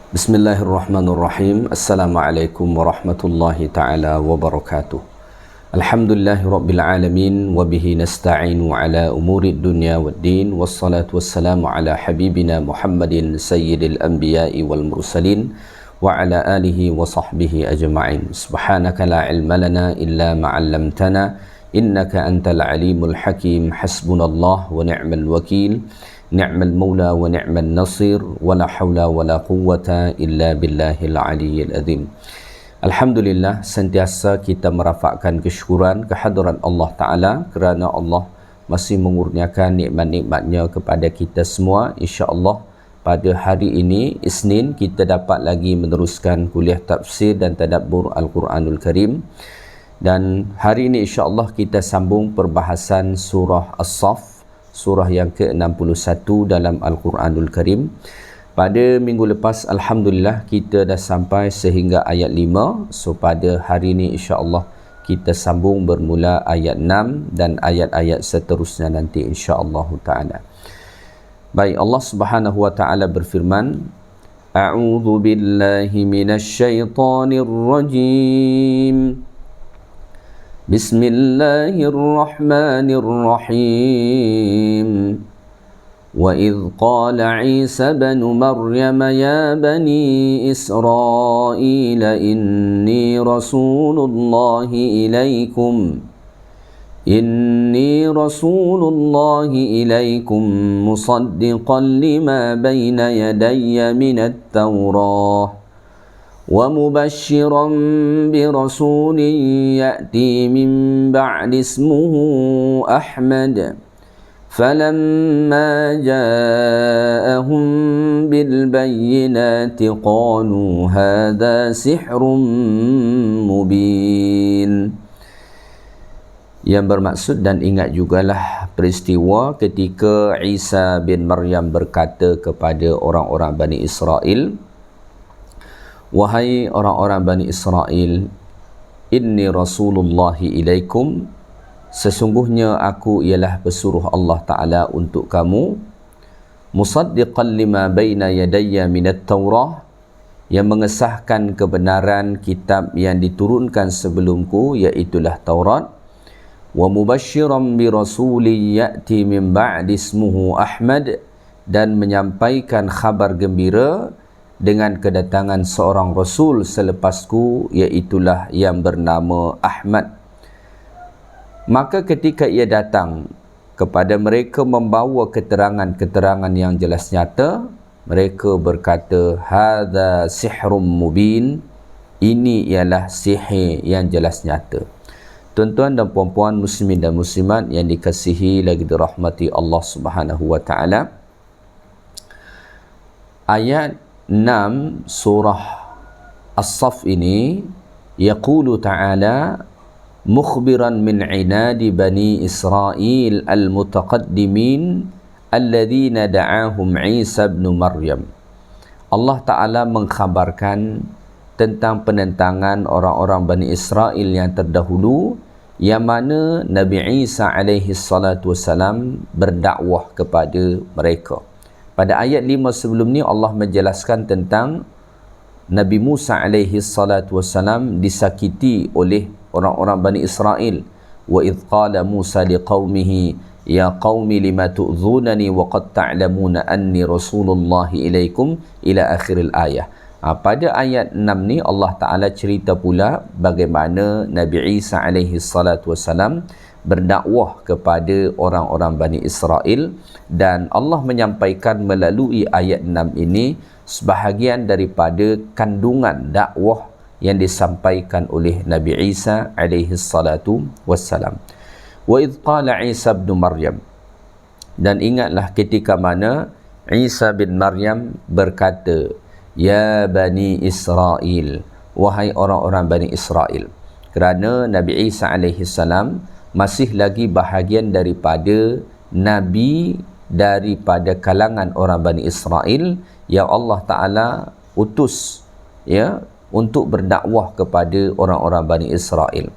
Bismillahirrahmanirrahim. Assalamualaikum warahmatullahi ta'ala wabarakatuh. Alhamdulillahi rabbil alamin wa bihi nasta'inu ala umuri dunya waddin wassalatu wassalamu ala habibina Muhammadin sayyidil anbiya'i wal mursalin wa ala alihi wa sahbihi ajma'in. Subhanaka la ilma lana illa ma'allamtana innaka antal alimul hakim. Hasbunallah wa ni'mal wakil. Ni'mal maula wa ni'mal nasir wa la hawla wa la quwwata illa billahil aliyyil azim. Alhamdulillah, sentiasa kita merafakkan kesyukuran kehadiran Allah Ta'ala kerana Allah masih mengurniakan nikmat-nikmatnya kepada kita semua. InsyaAllah pada hari ini Isnin kita dapat lagi meneruskan kuliah tafsir dan tadabbur Al-Quranul Karim. Dan hari ini insyaAllah kita sambung perbahasan surah As-Saff, surah yang ke-61 dalam Al-Quranul Karim. Pada minggu lepas Alhamdulillah kita dah sampai sehingga ayat 5. So pada hari ini insyaAllah kita sambung bermula ayat 6 dan ayat-ayat seterusnya nanti insyaAllah ta'ala. Baik, Allah Subhanahu wa ta'ala berfirman, A'udhu billahi minasyaitanir rajim. Bismillahirrahmanirrahim. وَإِذْ قَالَ عِيسَى بْنُ مَرْيَمَ يَا بَنِي إِسْرَائِيلَ إِنِّي رَسُولُ اللَّهِ إِلَيْكُمْ مُصَدِّقًا لِمَا بَيْنَ يَدَيَّ مِنَ التَّوْرَاةِ وَمُبَشِّرًا بِرَسُولٍ يَأْتِي مِنْ بَعْدِ اسْمُهُ أَحْمَدَ فَلَمَّا جَاءَهُمْ بِالْبَيِّنَاتِ قَالُوا هَذَا سِحْرٌ مُبِينٌ. Yang bermaksud, dan ingat jugalah peristiwa ketika Isa bin Maryam berkata kepada orang-orang Bani Israel, wahai orang-orang Bani Israel, inni Rasulullahi ilaikum, sesungguhnya aku ialah pesuruh Allah Ta'ala untuk kamu, musaddiqan lima baina yadayya minat Taurah, yang mengesahkan kebenaran kitab yang diturunkan sebelumku, iaitulah Taurat, wa mubashiran bi rasuli ya'ti min ba'di ismuhu Ahmad, dan menyampaikan khabar gembira dengan kedatangan seorang Rasul selepasku, iaitulah yang bernama Ahmad. Maka ketika ia datang kepada mereka membawa keterangan-keterangan yang jelas nyata, mereka berkata, hadza sihrum mubin, ini ialah sihir yang jelas nyata. Tuan-tuan dan puan-puan muslimin dan muslimat yang dikasihi lagi dirahmati Allah Subhanahu wa ta'ala, ayat 6 surah As-Saff ini, yaqulu ta'ala mukhbiran min inadi bani Israel al-mutaqaddimin alladhina da'ahum Isa bin Maryam. Allah Ta'ala mengkhabarkan tentang penentangan orang-orang Bani Israel yang terdahulu, yang mana Nabi Isa alaihi salatu wassalam berdakwah kepada mereka. Pada ayat 5 sebelum ni Allah menjelaskan tentang Nabi Musa alaihi salatu wassalam disakiti oleh orang-orang Bani Israel. Wa idh qala Musa liqaumihi ya qaumi lima tu'dhunani wa qad ta'lamuna anni rasulullahi ilaikum, ila akhiril ayah. Pada ayat 6 ni Allah Ta'ala cerita pula bagaimana Nabi Isa alaihi salatu wassalam berdakwah kepada orang-orang Bani Israel, dan Allah menyampaikan melalui ayat 6 ini sebahagian daripada kandungan dakwah yang disampaikan oleh Nabi Isa alaihi salatu wassalam. Wa idh qala Isa bin Maryam, dan ingatlah ketika mana Isa bin Maryam berkata, ya Bani Israel, wahai orang-orang Bani Israel. Kerana Nabi Isa alaihi salam masih lagi bahagian daripada Nabi daripada kalangan orang Bani Israel yang Allah Ta'ala utus untuk berdakwah kepada orang-orang Bani Israel.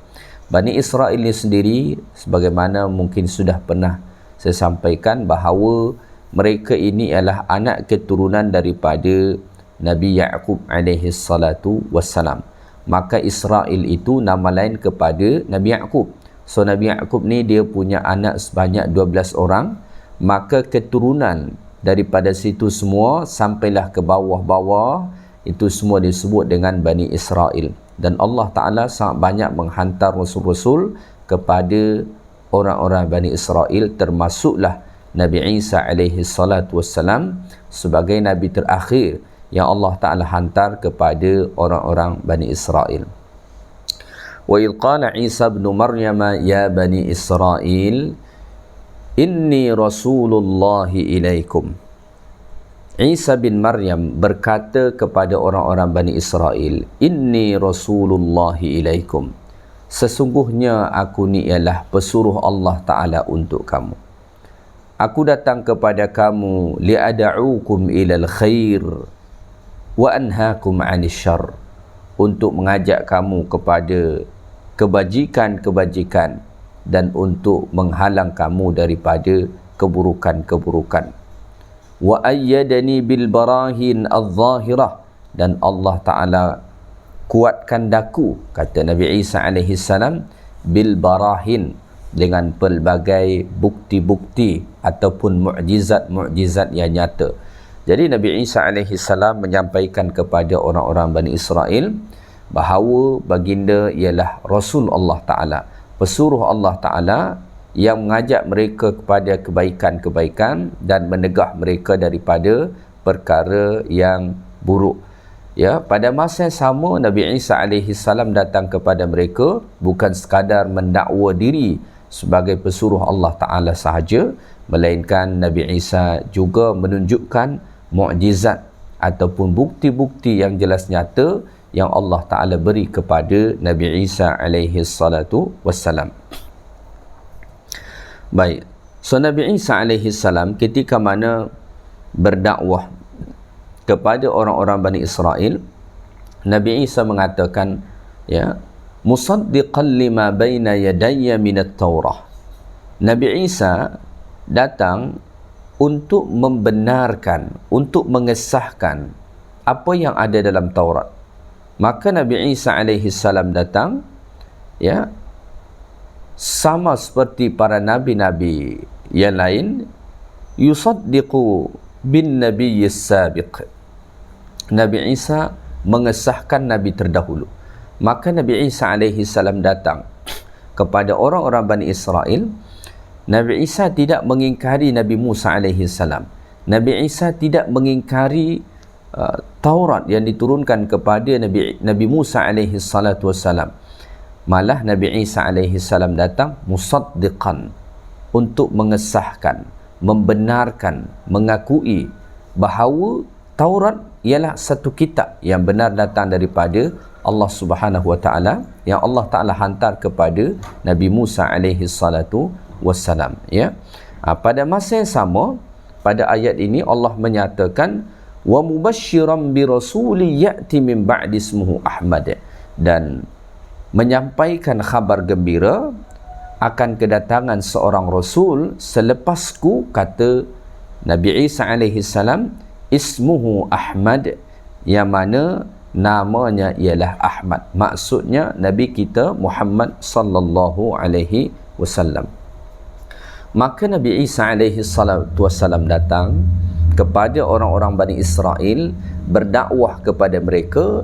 Bani Israel ini sendiri, sebagaimana mungkin sudah pernah saya sampaikan, bahawa mereka ini adalah anak keturunan daripada Nabi Ya'qub alaihi salatu wassalam. Maka Israel itu nama lain kepada Nabi Ya'qub. So Nabi Ya'qub ni dia punya anak sebanyak 12 orang. Maka keturunan daripada situ semua sampailah ke bawah-bawah, itu semua disebut dengan Bani Israel. Dan Allah Ta'ala sangat banyak menghantar rasul-rasul kepada orang-orang Bani Israel, termasuklah Nabi Isa alaihi salatu wassalam sebagai Nabi terakhir yang Allah Ta'ala hantar kepada orang-orang Bani Israel. Wa idh qala Isa ibn Maryam ya Bani Israel inni rasulullahi ilaikum. Isa bin Maryam berkata kepada orang-orang Bani Israel, inni rasulullahi ilaikum. Sesungguhnya aku ni ialah pesuruh Allah Ta'ala untuk kamu. Aku datang kepada kamu li'ada'ukum ilal khair wa anhaakum 'anil syarr, untuk mengajak kamu kepada kebajikan-kebajikan dan untuk menghalang kamu daripada keburukan-keburukan. Wa ayyadani bil barahin adh-dhahirah, dan Allah Ta'ala kuatkan daku, kata Nabi Isa alaihi salam, bil barahin, dengan pelbagai bukti-bukti ataupun mukjizat-mukjizat yang nyata. Jadi Nabi Isa alaihi salam menyampaikan kepada orang-orang Bani Israel bahawa baginda ialah Rasul Allah Ta'ala, pesuruh Allah Ta'ala yang mengajak mereka kepada kebaikan-kebaikan dan menegah mereka daripada perkara yang buruk. Ya, pada masa yang sama Nabi Isa alaihi salam datang kepada mereka bukan sekadar mendakwa diri sebagai pesuruh Allah Ta'ala sahaja, melainkan Nabi Isa juga menunjukkan mukjizat ataupun bukti-bukti yang jelas nyata yang Allah Ta'ala beri kepada Nabi Isa alaihi salatu wassalam. Baik, so Nabi Isa alaihi salam ketika mana berdakwah kepada orang-orang Bani Israel, Nabi Isa mengatakan, ya, musaddiqan lima baina yadayya minat Taurah. Nabi Isa datang untuk membenarkan, untuk mengesahkan apa yang ada dalam Taurat. Maka Nabi Isa alaihi salam datang, ya, sama seperti para nabi-nabi yang lain, yusaddiqu bin nabiyyis sabiq. Nabi Isa mengesahkan nabi terdahulu. Maka Nabi Isa alaihi salam datang kepada orang-orang Bani Israel. Nabi Isa tidak mengingkari Nabi Musa alaihi salam. Nabi Isa tidak mengingkari Taurat yang diturunkan kepada Nabi Musa alaihi salatu wassalam. Malah Nabi Isa alaihi salam datang musaddiqan, untuk mengesahkan, membenarkan, mengakui bahawa Taurat ialah satu kitab yang benar datang daripada Allah Subhanahu wa Ta'ala, yang Allah Ta'ala hantar kepada Nabi Musa alaihi salatu wassalam. Ya. Pada masa yang sama, pada ayat ini Allah menyatakan wa mubasysyiran bi rasuli ya'ti min ba'di ismuhu Ahmad, dan menyampaikan khabar gembira akan kedatangan seorang rasul selepasku, kata Nabi Isa alaihi salam, ismuhu Ahmad, yang mana namanya ialah Ahmad. Maksudnya Nabi kita Muhammad sallallahu alaihi wasallam. Maka Nabi Isa alaihi salatu wasallam datang kepada orang-orang Bani Israel, berdakwah kepada mereka.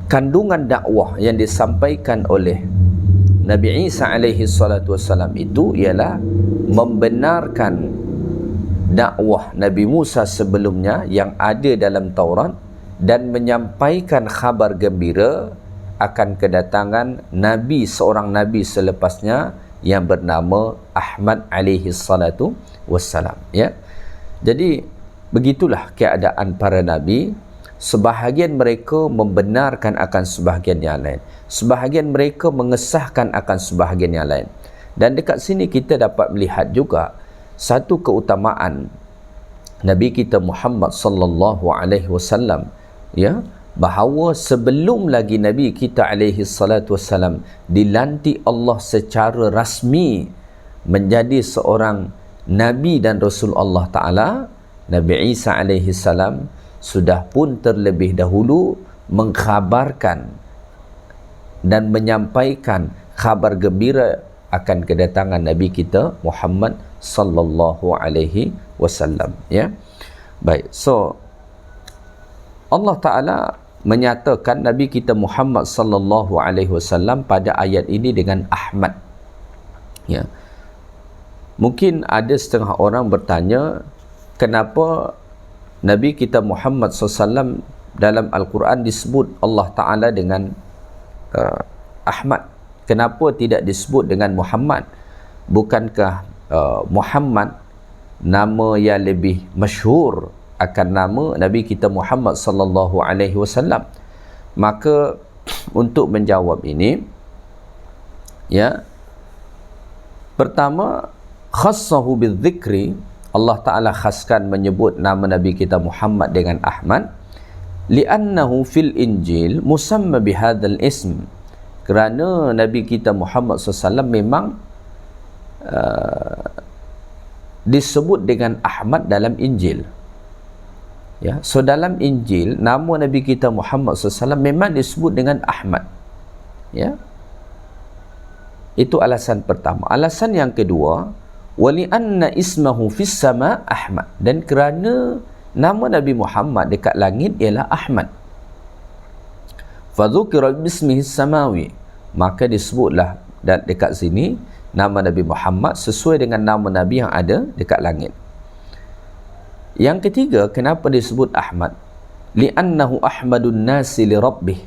Kandungan dakwah yang disampaikan oleh Nabi Isa alaihi salatu wasallam itu ialah membenarkan dakwah Nabi Musa sebelumnya yang ada dalam Taurat, dan menyampaikan khabar gembira akan kedatangan Nabi, seorang Nabi selepasnya yang bernama Ahmad alaihi salatu wassalam. Ya. Jadi begitulah keadaan para Nabi. Sebahagian mereka membenarkan akan sebahagian yang lain, sebahagian mereka mengesahkan akan sebahagian yang lain. Dan dekat sini kita dapat melihat juga satu keutamaan Nabi kita Muhammad sallallahu alaihi wasallam, ya, bahawa sebelum lagi Nabi kita alaihi salatu wasallam dilantik Allah secara rasmi menjadi seorang Nabi dan Rasul Allah Ta'ala, Nabi Isa alaihi salam sudah pun terlebih dahulu mengkhabarkan dan menyampaikan kabar gembira akan kedatangan Nabi kita Muhammad sallallahu alaihi wasallam, ya. Baik, so Allah Ta'ala menyatakan Nabi kita Muhammad sallallahu alaihi wasallam pada ayat ini dengan Ahmad, ya. Mungkin ada setengah orang bertanya, kenapa Nabi kita Muhammad SAW dalam Al-Quran disebut Allah Ta'ala dengan Ahmad, kenapa tidak disebut dengan Muhammad? Bukankah Muhammad nama yang lebih masyhur akan nama Nabi kita Muhammad sallallahu alaihi wasallam? Maka untuk menjawab ini, ya, pertama, khassahu bidzikri, Allah Ta'ala khaskan menyebut nama Nabi kita Muhammad dengan Ahmad, li'annahu fil Injil musamma bihadzal ism, kerana Nabi kita Muhammad SAW memang disebut dengan Ahmad dalam Injil, ya. So dalam Injil nama Nabi kita Muhammad SAW memang disebut dengan Ahmad, ya. Itu alasan pertama. Alasan yang kedua, wali anna ismahu fis sama Ahmad, dan kerana nama Nabi Muhammad dekat langit ialah Ahmad, fadzukira bismihi samawi, maka disebutlah dekat sini nama Nabi Muhammad sesuai dengan nama Nabi yang ada dekat langit. Yang ketiga, kenapa disebut Ahmad? Li'annahu ahmadun nasi li rabbih,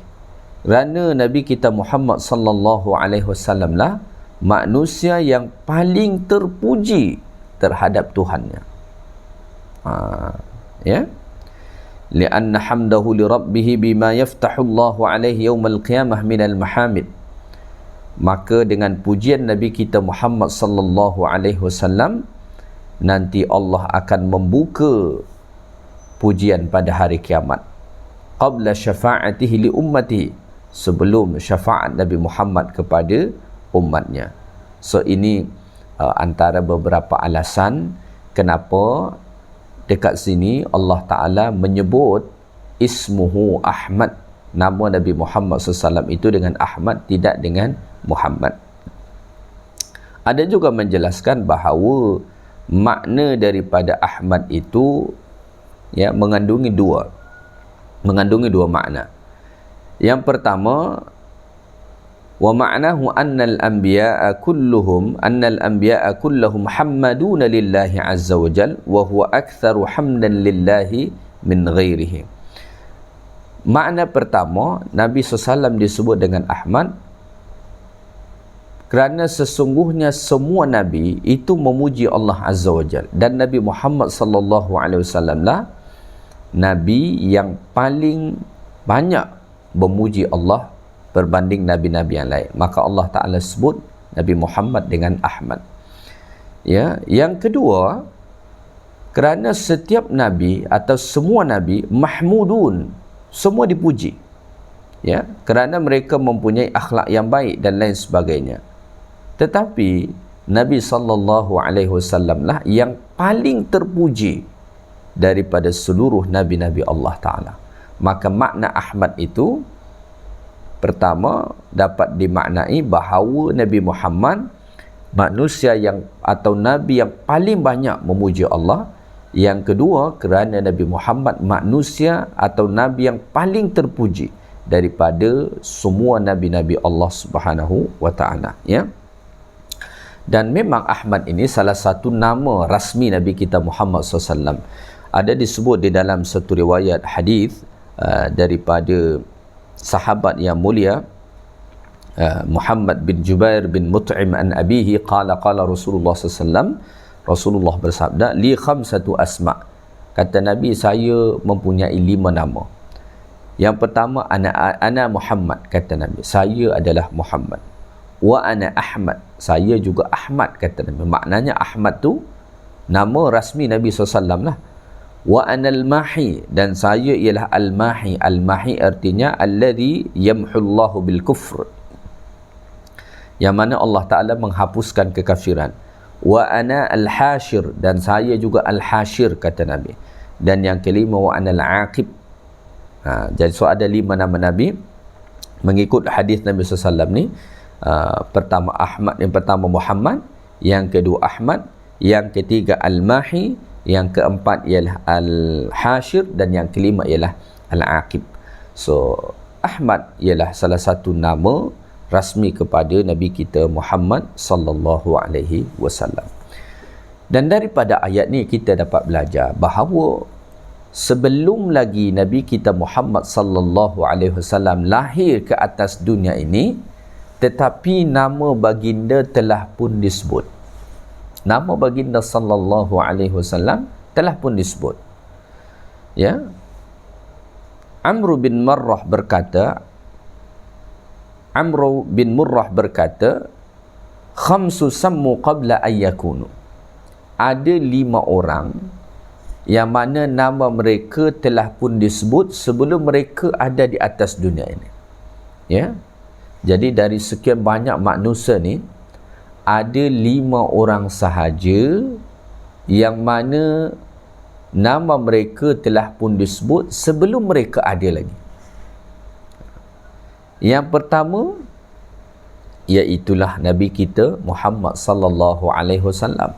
kerana Nabi kita Muhammad sallallahu alaihi wasallam lah manusia yang paling terpuji terhadap Tuhannya. Ya. Li'anna hamdahu li rabbih bima yaftahu Allahu alaihi yaumal qiyamah minal mahamid, maka dengan pujian Nabi kita Muhammad sallallahu alaihi wasallam nanti Allah akan membuka pujian pada hari kiamat, qabla syafa'atihi li ummati, sebelum syafaat Nabi Muhammad kepada umatnya. So ini antara beberapa alasan kenapa dekat sini Allah Ta'ala menyebut ismuhu Ahmad, nama Nabi Muhammad SAW itu dengan Ahmad, tidak dengan Muhammad. Ada juga menjelaskan bahawa makna daripada Ahmad itu, ya, mengandungi dua makna. Yang pertama, wa ma'nahu annal anbiya'a kulluhum hammaduna lillahi azza wa jal wa huwa aktsaru hamdan lillahi min ghairihi. Makna pertama, Nabi SAW disebut dengan Ahmad kerana sesungguhnya semua Nabi itu memuji Allah azza wa jal, dan Nabi Muhammad sallallahu alaihi wasallam lah Nabi yang paling banyak memuji Allah berbanding Nabi-Nabi yang lain. Maka Allah Ta'ala sebut Nabi Muhammad dengan Ahmad, ya. Yang kedua, kerana setiap Nabi atau semua Nabi mahmudun, semua dipuji, ya, kerana mereka mempunyai akhlak yang baik dan lain sebagainya. Tetapi Nabi sallallahu alaihi wasallam lah yang paling terpuji daripada seluruh Nabi-Nabi Allah Ta'ala. Maka makna Ahmad itu, pertama, dapat dimaknai bahawa Nabi Muhammad manusia yang atau Nabi yang paling banyak memuji Allah. Yang kedua, kerana Nabi Muhammad manusia atau Nabi yang paling terpuji daripada semua Nabi-Nabi Allah Subhanahu wa Ta'ala, ya. Dan memang Ahmad ini salah satu nama rasmi Nabi kita Muhammad SAW. Ada disebut di dalam satu riwayat hadis daripada sahabat yang mulia Muhammad bin Jubair bin Mut'im an abihi qala Rasulullah SAW, Rasulullah bersabda, li khamsatu asma, kata Nabi, saya mempunyai 5 nama. Yang pertama, ana Muhammad, kata Nabi, saya adalah Muhammad. Wa ana Ahmad, saya juga Ahmad, kata Nabi. Maknanya Ahmad tu nama rasmi Nabi SAW lah. Wa anal mahi, dan saya ialah al-mahi. Al-mahi artinya alladhi yamhullahu bil kufr, yang mana Allah Ta'ala menghapuskan kekafiran. Wa ana al-hashir, dan saya juga al-hashir, kata Nabi. dan yang kelima wa anal aqib. Jadi so ada 5 nama Nabi mengikut hadis Nabi SAW ni. Pertama Ahmad, yang pertama Muhammad, yang kedua Ahmad, yang ketiga Al-Mahi, yang keempat ialah Al-Hashir, dan yang kelima ialah Al-Aqib. So Ahmad ialah salah satu nama rasmi kepada Nabi kita Muhammad sallallahu alaihi wasallam. Dan daripada ayat ni kita dapat belajar bahawa sebelum lagi Nabi kita Muhammad sallallahu alaihi wasallam lahir ke atas dunia ini, tetapi nama baginda telah pun disebut. Nama baginda sallallahu alaihi wasallam telah pun disebut. Ya. Amr bin Murrah berkata, khamsu sammu qabla ayyakunu. Ada 5 orang yang mana nama mereka telah pun disebut sebelum mereka ada di atas dunia ini. Ya. Jadi dari sekian banyak manusia ni, ada 5 orang sahaja yang mana nama mereka telah pun disebut sebelum mereka ada lagi. Yang pertama, iaitulah Nabi kita Muhammad sallallahu alaihi wasallam.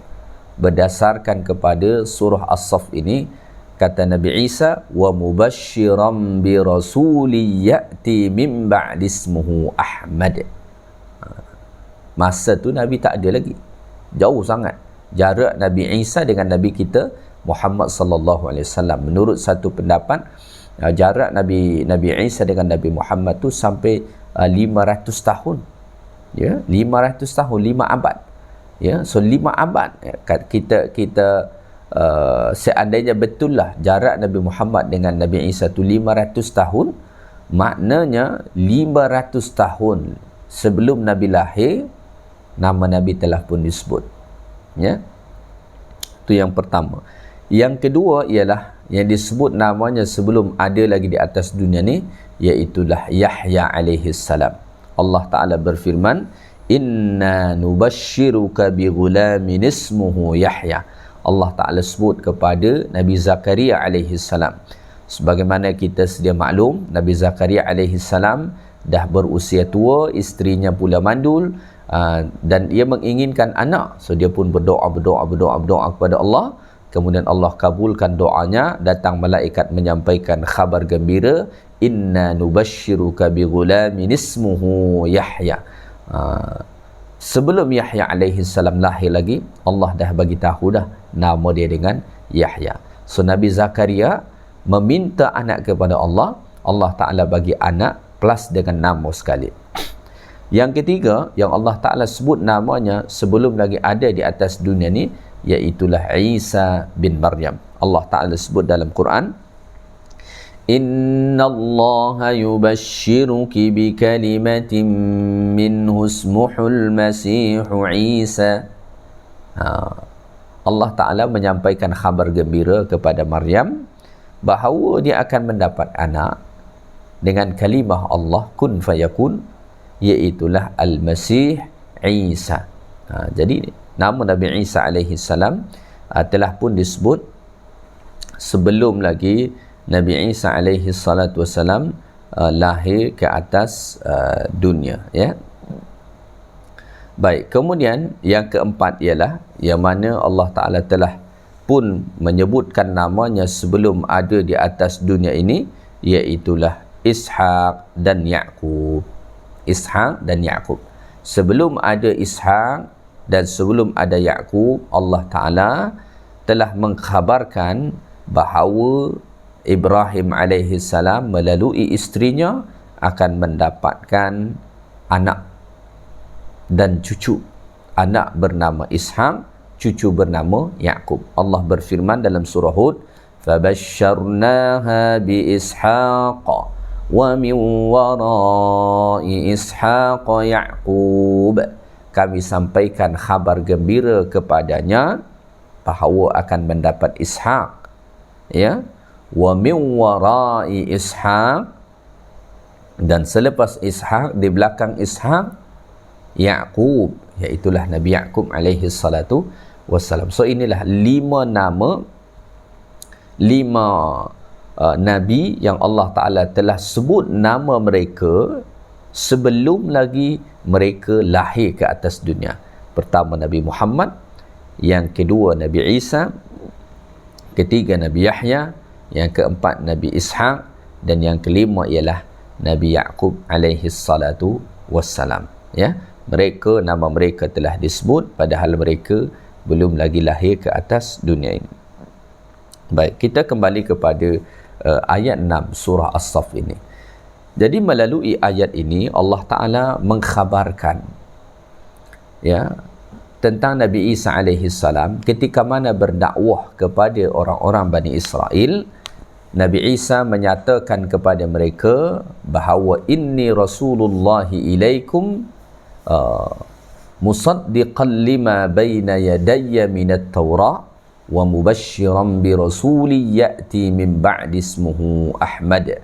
Berdasarkan kepada surah As-Saff ini, kata Nabi Isa, wa mubasysyiran bi rasuli ya'ti min ba'di ismuhu Ahmad. Masa tu Nabi tak ada lagi, jauh sangat jarak Nabi Isa dengan Nabi kita Muhammad sallallahu alaihi wasallam. Menurut satu pendapat, jarak Nabi Isa dengan Nabi Muhammad tu sampai 500 tahun. Ya, 500 tahun, 5 abad. Ya, so 5 abad. Kita seandainya betul lah jarak Nabi Muhammad dengan Nabi Isa tu 500 tahun, maknanya 500 tahun sebelum Nabi lahir, nama Nabi telah pun disebut. Ya, itu yang pertama. Yang kedua ialah yang disebut namanya sebelum ada lagi di atas dunia ni, iaitulah Yahya alaihi salam. Allah Ta'ala berfirman, inna nubashiruka bi ghulamin ismuhu Yahya. Allah Ta'ala sebut kepada Nabi Zakaria alaihi salam. Sebagaimana kita sedia maklum, Nabi Zakaria alaihi salam dah berusia tua, isterinya pula mandul, dan ia menginginkan anak. So dia pun berdoa kepada Allah. Kemudian Allah kabulkan doanya, datang malaikat menyampaikan khabar gembira, inna nubashiruka bi ghulamin ismuhu Yahya. Sebelum Yahya alaihi salam lahir lagi, Allah dah bagi tahu dah nama dia dengan Yahya. So Nabi Zakaria meminta anak kepada Allah, Allah Ta'ala bagi anak plus dengan nama sekali. Yang ketiga yang Allah Ta'ala sebut namanya sebelum lagi ada di atas dunia ni, iaitulah Isa bin Maryam. Allah Ta'ala sebut dalam Quran, inna allaha yubashshiruki bi kalimatin minhu ismuhul masihu Isa. Allah Ta'ala menyampaikan khabar gembira kepada Maryam bahawa dia akan mendapat anak dengan kalimah Allah kun fayakun, iaitulah Al-Masih Isa. Jadi nama Nabi Isa alaihi salam telah pun disebut sebelum lagi Nabi Isa alaihi salatu wasalam lahir ke atas dunia. Ya. Baik, kemudian yang keempat ialah yang mana Allah Ta'ala telah pun menyebutkan namanya sebelum ada di atas dunia ini, iaitulah Ishaq dan Ya'qub. Ishaq dan Ya'qub. Sebelum ada Ishaq dan sebelum ada Ya'qub, Allah Ta'ala telah mengkhabarkan bahawa Ibrahim alaihi salam melalui isterinya akan mendapatkan anak dan cucu. Anak bernama Ishaq, cucu bernama Ya'qub. Allah berfirman dalam surah Hud, فَبَشَّرْنَاهَا بِإِسْحَاقَ وَمِنْ وَرَاءِ إِسْحَاقَ يَعْقُوبَ. Kami sampaikan khabar gembira kepadanya bahawa akan mendapat Ishaq. Ya. Wa min wara'i Ishaq, dan selepas Ishaq, di belakang Ishaq, Ya'qub, iaitulah Nabi Ya'qub alaihi salatu wassalam. So inilah 5 nama Nabi yang Allah Ta'ala telah sebut nama mereka sebelum lagi mereka lahir ke atas dunia. Pertama Nabi Muhammad, yang kedua Nabi Isa, ketiga Nabi Yahya, yang keempat Nabi Ishaq, dan yang kelima ialah Nabi Yaqub alaihi salatu wassalam. Ya, mereka, nama mereka telah disebut padahal mereka belum lagi lahir ke atas dunia ini. Baik, kita kembali kepada ayat 6 surah As-Saff ini. Jadi melalui ayat ini Allah Ta'ala mengkhabarkan tentang Nabi Isa alaihi salam ketika mana berdakwah kepada orang-orang Bani Israel. Nabi Isa menyatakan kepada mereka bahawa inni rasulullahi ilaikum musaddiqan lima baina yadayya minat Taurah wa mubashiran bi rasuli ya'ti min ba'di ismuhu Ahmad.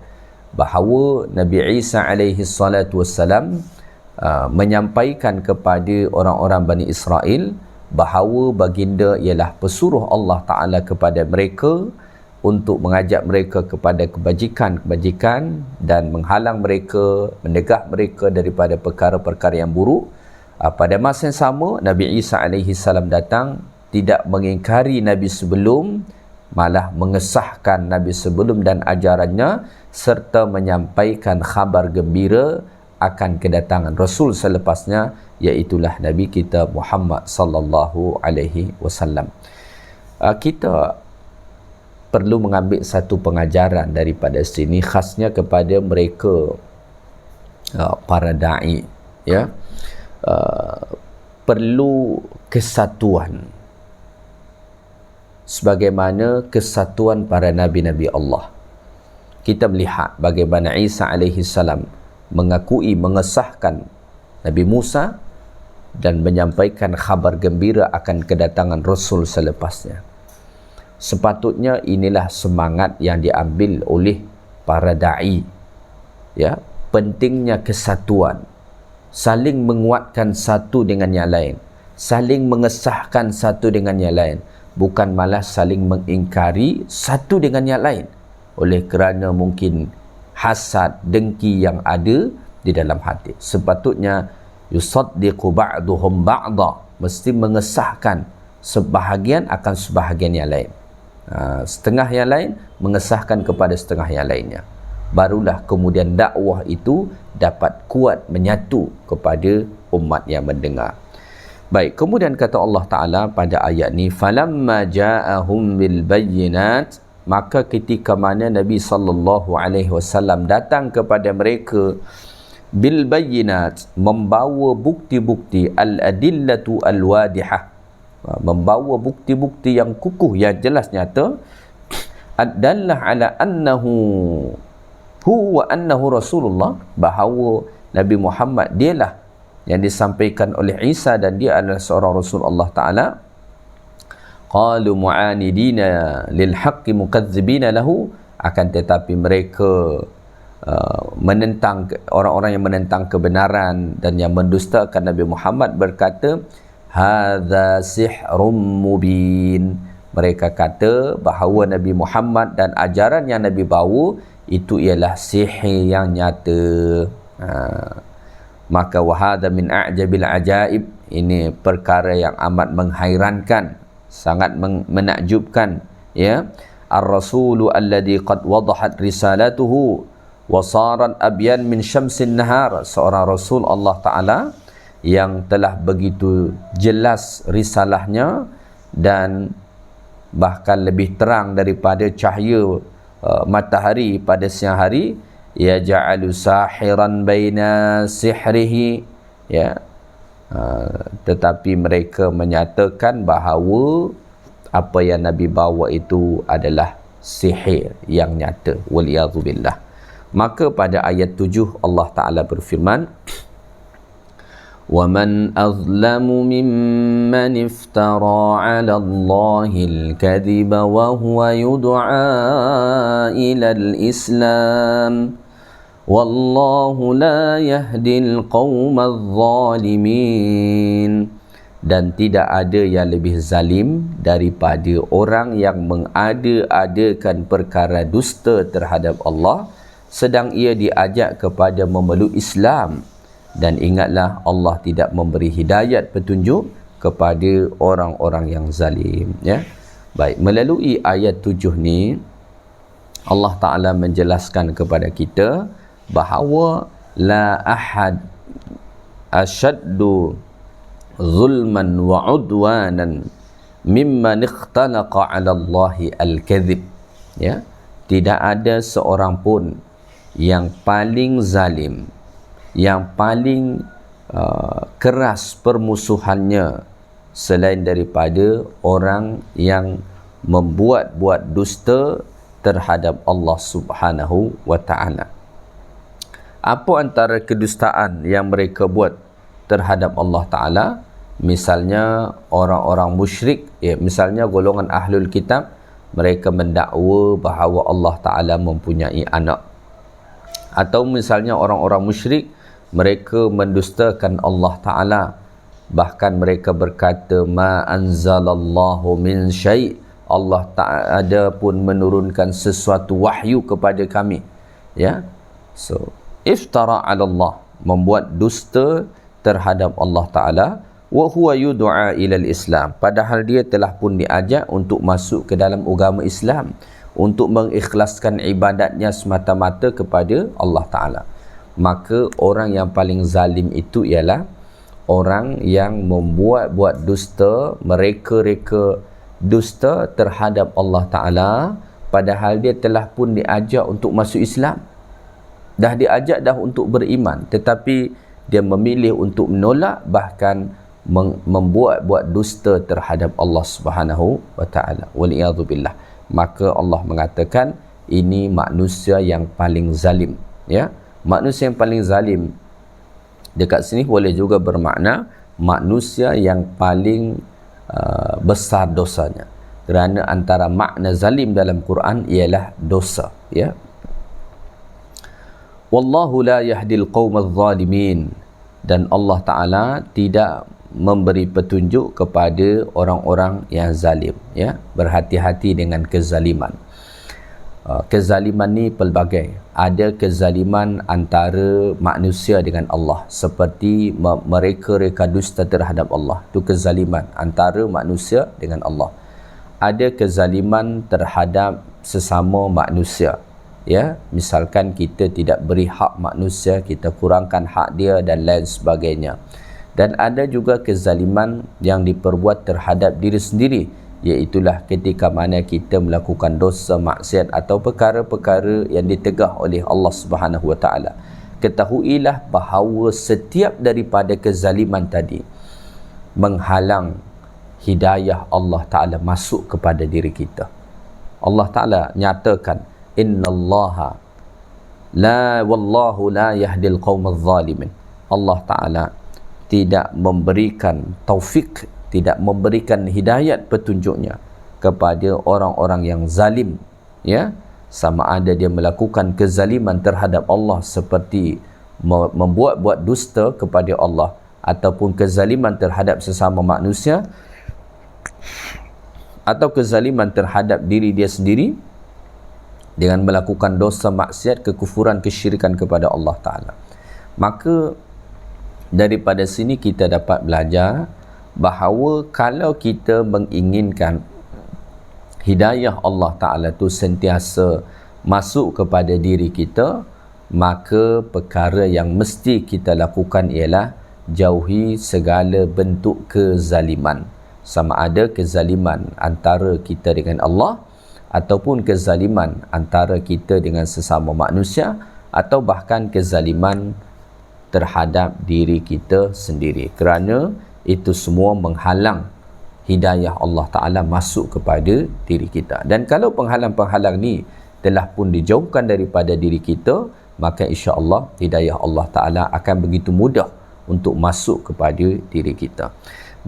Bahawa Nabi Isa alaihi salatu wassalam menyampaikan kepada orang-orang Bani Israel bahawa baginda ialah pesuruh Allah Ta'ala kepada mereka untuk mengajak mereka kepada kebajikan-kebajikan dan menghalang mereka, mencegah mereka daripada perkara-perkara yang buruk. Pada masa yang sama, Nabi Isa alaihi salam datang tidak mengingkari Nabi sebelum, malah mengesahkan Nabi sebelum dan ajarannya, serta menyampaikan khabar gembira akan kedatangan Rasul selepasnya, iaitulah Nabi kita Muhammad sallallahu alaihi wasallam. Kita perlu mengambil satu pengajaran daripada sini, khasnya kepada mereka para da'i, perlu kesatuan sebagaimana kesatuan para nabi-nabi Allah. Kita melihat bagaimana Isa alaihi salam mengakui, mengesahkan Nabi Musa dan menyampaikan khabar gembira akan kedatangan Rasul selepasnya. Sepatutnya inilah semangat yang diambil oleh para da'i, pentingnya kesatuan, saling menguatkan satu dengan yang lain, saling mengesahkan satu dengan yang lain, bukan malah saling mengingkari satu dengan yang lain oleh kerana mungkin hasad, dengki yang ada di dalam hati. Sepatutnya yusaddiqu ba'duhum ba'da, mesti mengesahkan sebahagian akan sebahagian yang lain. Setengah yang lain mengesahkan kepada setengah yang lainnya. Barulah kemudian dakwah itu dapat kuat menyatu kepada umat yang mendengar. Baik, kemudian kata Allah Ta'ala pada ayat ni, falamma ja'ahum bil bayyinat, maka ketika mana Nabi sallallahu alaihi wasallam datang kepada mereka bil bayyinat, membawa bukti-bukti, al adillatu al wadihah, membawa bukti-bukti yang kukuh, yang jelas nyata, adallah ala annahu huwa annahu Rasulullah, bahawa Nabi Muhammad dialah yang disampaikan oleh Isa dan dia adalah seorang Rasul Allah Ta'ala. Qalu mu'anidina lil haqqi mukadzibina lahu, akan tetapi mereka menentang, orang-orang yang menentang kebenaran dan yang mendustakan Nabi Muhammad berkata, hadza sihrum mubin. Mereka kata bahawa Nabi Muhammad dan ajaran yang Nabi bawa itu ialah sihir yang nyata. Maka wahada min a'jabil ajaib, ini perkara yang amat menghairankan, sangat menakjubkan, ar-rasulu alladhi qad wadahat risalatuhu wa sarat abyan min syamsin nahar, seorang Rasul Allah Ta'ala yang telah begitu jelas risalahnya dan bahkan lebih terang daripada cahaya matahari pada siang hari. Yaj'alu sahiran baina sihrihi, tetapi mereka menyatakan bahawa apa yang Nabi bawa itu adalah sihir yang nyata, waliyadzubillah. Maka pada ayat 7 Allah Ta'ala berfirman, وَمَنْ أَظْلَمُ مِمَّنِ افْتَرَى عَلَى اللَّهِ الْكَذِبَ وَهُوَ يُدْعَى إِلَى الْإِسْلَامِ وَاللَّهُ لَا يَهْدِي الْقَوْمَ الظَّالِمِينَ. dan tidak ada yang lebih zalim daripada orang yang mengada-adakan perkara dusta terhadap Allah sedang ia diajak kepada memeluk Islam. Dan ingatlah, Allah tidak memberi hidayat petunjuk kepada orang-orang yang zalim. Ya. Baik, melalui ayat 7 ni Allah Ta'ala menjelaskan kepada kita bahawa la ahad asyaddu zulman wa udwanan mimman ikhtalaqa 'ala Allahi al-kadhib. Ya, tidak ada seorang pun yang paling zalim, yang paling keras permusuhannya selain daripada orang yang membuat-buat dusta terhadap Allah Subhanahu wa ta'ala. Apa antara kedustaan yang mereka buat terhadap Allah Ta'ala? Misalnya orang-orang musyrik, misalnya golongan ahlul kitab, mereka mendakwa bahawa Allah Ta'ala mempunyai anak. Atau misalnya orang-orang musyrik, mereka mendustakan Allah Ta'ala. Bahkan mereka berkata, ma anzalallahu min syai', Allah Ta'ala pun menurunkan sesuatu wahyu kepada kami. Ya, so iftara 'ala Allah, membuat dusta terhadap Allah Ta'ala. Wa huwa yud'a ilal Islam, padahal dia telah pun diajak untuk masuk ke dalam agama Islam, untuk mengikhlaskan ibadatnya semata-mata kepada Allah Ta'ala. Maka orang yang paling zalim itu ialah orang yang membuat-buat dusta, mereka-reka dusta terhadap Allah Ta'ala, padahal dia telah pun diajak untuk masuk Islam. Dah diajak dah untuk beriman, tetapi dia memilih untuk menolak, bahkan membuat-buat dusta terhadap Allah Subhanahu wa ta'ala. Waliyadzubillah. Maka Allah mengatakan ini manusia yang paling zalim. Ya, manusia yang paling zalim dekat sini boleh juga bermakna manusia yang paling besar dosanya. Kerana antara makna zalim dalam Quran ialah dosa. Ya. Wallahu la yahdil qawmal zalimin, dan Allah Ta'ala tidak memberi petunjuk kepada orang-orang yang zalim. Ya, berhati-hati dengan kezaliman. Kezaliman ni pelbagai. Ada kezaliman antara manusia dengan Allah, seperti mereka-reka dusta terhadap Allah. Itu kezaliman antara manusia dengan Allah. Ada kezaliman terhadap sesama manusia. Ya, misalkan kita tidak beri hak manusia, kita kurangkan hak dia dan lain sebagainya. Dan ada juga kezaliman yang diperbuat terhadap diri sendiri, iaitulah ketika mana kita melakukan dosa, maksiat atau perkara-perkara yang ditegah oleh Allah Subhanahu wa ta'ala. Ketahuilah bahawa setiap daripada kezaliman tadi menghalang hidayah Allah Ta'ala masuk kepada diri kita. Allah Ta'ala nyatakan, innallaha la wallahu la yahdil qawmal zalimin. Allah Ta'ala tidak memberikan taufik, tidak memberikan hidayat petunjuknya kepada orang-orang yang zalim. Ya, sama ada dia melakukan kezaliman terhadap Allah seperti membuat-buat dusta kepada Allah, ataupun kezaliman terhadap sesama manusia, atau kezaliman terhadap diri dia sendiri dengan melakukan dosa, maksiat, kekufuran, kesyirikan kepada Allah Ta'ala. Maka daripada sini kita dapat belajar bahawa kalau kita menginginkan hidayah Allah Ta'ala tu sentiasa masuk kepada diri kita, maka perkara yang mesti kita lakukan ialah jauhi segala bentuk kezaliman. Sama ada kezaliman antara kita dengan Allah, ataupun kezaliman antara kita dengan sesama manusia, atau bahkan kezaliman terhadap diri kita sendiri, kerana itu semua menghalang hidayah Allah Ta'ala masuk kepada diri kita. Dan kalau penghalang-penghalang ni telah pun dijauhkan daripada diri kita, maka insya-Allah hidayah Allah Ta'ala akan begitu mudah untuk masuk kepada diri kita.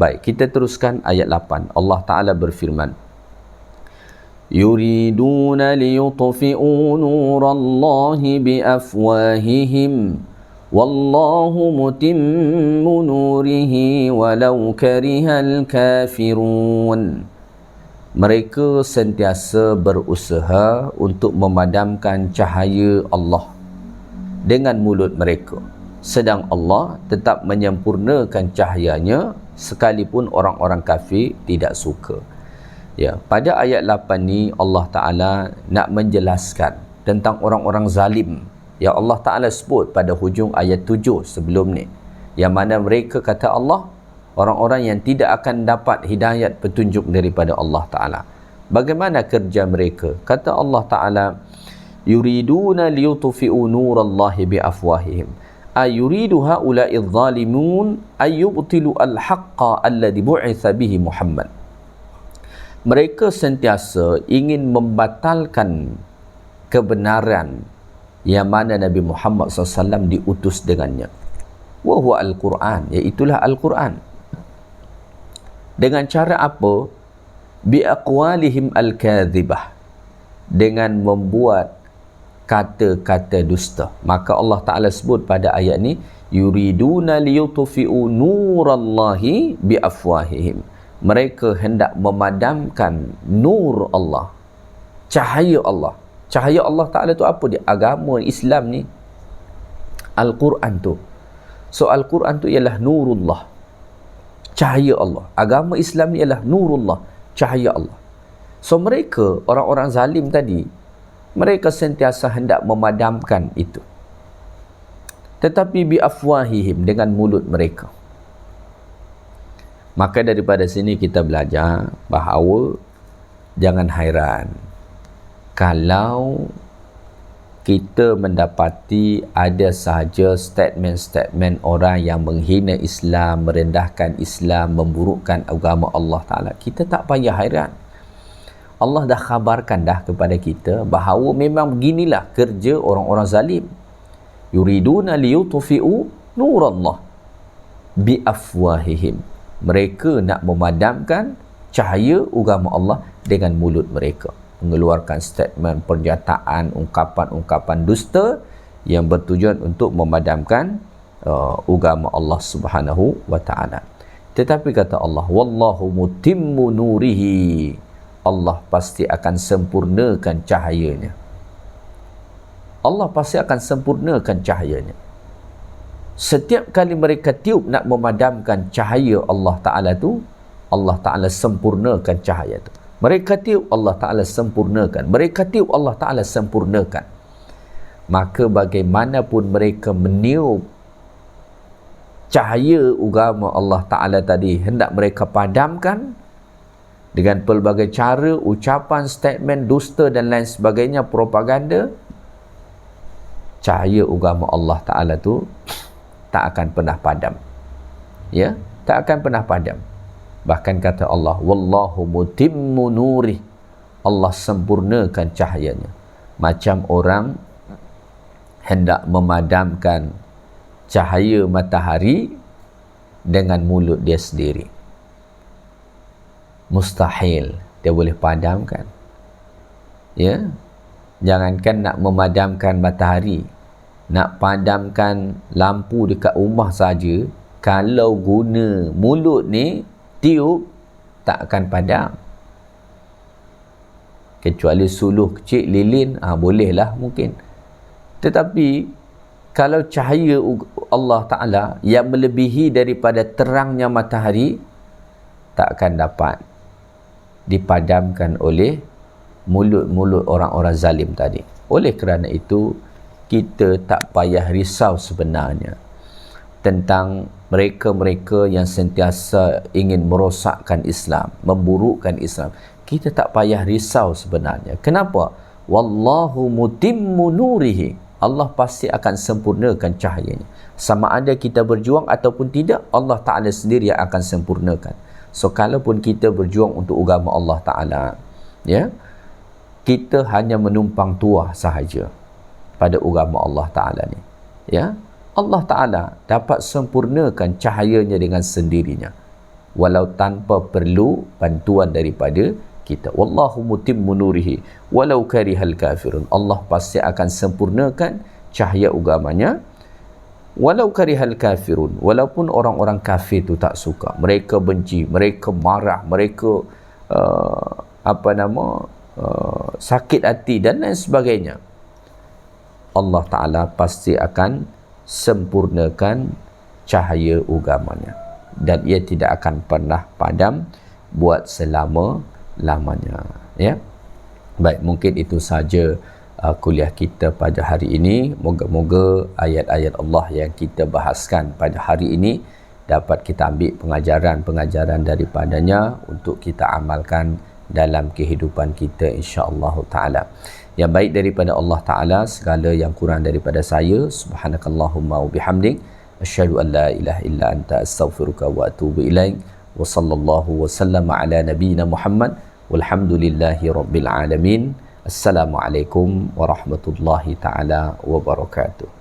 Baik, kita teruskan ayat 8. Allah Ta'ala berfirman, yuriduna liyutfi'u nurallahi biafwahihim wallahu mutimmu nurihi walau karihal kafirun. Mereka sentiasa berusaha untuk memadamkan cahaya Allah dengan mulut mereka, sedang Allah tetap menyempurnakan cahayanya sekalipun orang-orang kafir tidak suka. Ya, pada ayat 8 ni Allah Ta'ala nak menjelaskan tentang orang-orang zalim yang Allah Ta'ala sebut pada hujung ayat 7 sebelum ni, yang mana mereka kata Allah, orang-orang yang tidak akan dapat hidayat petunjuk daripada Allah Ta'ala. Bagaimana kerja mereka? Kata Allah Ta'ala, yuriduna liyutfi'u nurallahi biafwahihim ayuridu haula'i adh-dhalimun ayyubtilu al-haqqa alladhi bu'itha bihi Muhammad. Mereka sentiasa ingin membatalkan kebenaran yang mana Nabi Muhammad SAW diutus dengannya. Wa huwa al-Quran, iaitulah Al-Quran. Dengan cara apa? Bi aqwalihim al-kadhibah, dengan membuat kata-kata dusta. Maka Allah Ta'ala sebut pada ayat ni, yuriduna liyutfi'u nurallahi bi afwahihim. Mereka hendak memadamkan nur Allah, cahaya Allah. Cahaya Allah Ta'ala tu apa dia? Agama Islam ni, Al-Quran tu. So Al-Quran tu ialah nurullah, cahaya Allah. Agama Islam ni ialah nurullah, cahaya Allah. So mereka, orang-orang zalim tadi, mereka sentiasa hendak memadamkan itu, tetapi bi afwahihim, dengan mulut mereka. Maka daripada sini kita belajar bahawa jangan hairan kalau kita mendapati ada sahaja statement-statement orang yang menghina Islam, merendahkan Islam, memburukkan agama Allah Ta'ala. Kita tak payah hairan. Allah dah khabarkan dah kepada kita bahawa memang beginilah kerja orang-orang zalim. Yuriduna liyutfi'u nurallah bi afwahihim. Mereka nak memadamkan cahaya agama Allah dengan mulut mereka, mengeluarkan statement, pernyataan, ungkapan-ungkapan dusta yang bertujuan untuk memadamkan agama Allah Subhanahu wa Ta'ala. Tetapi kata Allah, wallahu mutimmu nurihi, Allah pasti akan sempurnakan cahayanya. Allah pasti akan sempurnakan cahayanya. Setiap kali mereka tiup nak memadamkan cahaya Allah Ta'ala tu, Allah Ta'ala sempurnakan cahaya tu. Mereka tiup, Allah Ta'ala sempurnakan. Mereka tiup, Allah Ta'ala sempurnakan. Maka bagaimanapun mereka meniup cahaya agama Allah Ta'ala tadi, hendak mereka padamkan dengan pelbagai cara, ucapan, statement, dusta dan lain sebagainya, propaganda, cahaya agama Allah Ta'ala tu tak akan pernah padam. Ya, tak akan pernah padam. Bahkan kata Allah, wallahu mutimmu nurih, Allah sempurnakan cahayanya. Macam orang hendak memadamkan cahaya matahari dengan mulut dia sendiri. Mustahil dia boleh padamkan. Ya, jangankan nak memadamkan matahari, nak padamkan lampu dekat rumah saja, kalau guna mulut ni tiup, tak akan padam. Kecuali suluh kecil, lilin, bolehlah mungkin. Tetapi kalau cahaya Allah Ta'ala yang melebihi daripada terangnya matahari, tak akan dapat dipadamkan oleh mulut-mulut orang-orang zalim tadi. Oleh kerana itu, kita tak payah risau sebenarnya tentang mereka-mereka yang sentiasa ingin merosakkan Islam, memburukkan Islam. Kita tak payah risau sebenarnya. Kenapa? Wallahu mutimmu nurihi, Allah pasti akan sempurnakan cahayanya. Sama ada kita berjuang ataupun tidak, Allah Ta'ala sendiri yang akan sempurnakan. So kalaupun kita berjuang untuk agama Allah Ta'ala, ya, kita hanya menumpang tuah sahaja pada agama Allah Ta'ala ni, ya, Allah Ta'ala dapat sempurnakan cahayanya dengan sendirinya, walau tanpa perlu bantuan daripada kita. Wallahu mutimmu nurihi walau karihal kafirun, Allah pasti akan sempurnakan cahaya agamanya walau karihal kafirun, walaupun orang-orang kafir tu tak suka, mereka benci, mereka marah, mereka sakit hati dan lain sebagainya, Allah Ta'ala pasti akan sempurnakan cahaya agamanya dan ia tidak akan pernah padam buat selama-lamanya. Ya. Baik, mungkin itu saja kuliah kita pada hari ini. Moga-moga ayat-ayat Allah yang kita bahaskan pada hari ini dapat kita ambil pengajaran-pengajaran daripadanya untuk kita amalkan dalam kehidupan kita, insya-Allah Ta'ala. Yang baik daripada Allah Ta'ala, segala yang kurang daripada saya, subhanakallahumma wa bihamdik, asyhadu an la ilaha illa anta, astaghfiruka wa atubu ilaik, wa sallallahu wa sallama ala nabiyyina Muhammad, walhamdulillahi rabbil alamin. Assalamualaikum warahmatullahi ta'ala wabarakatuh.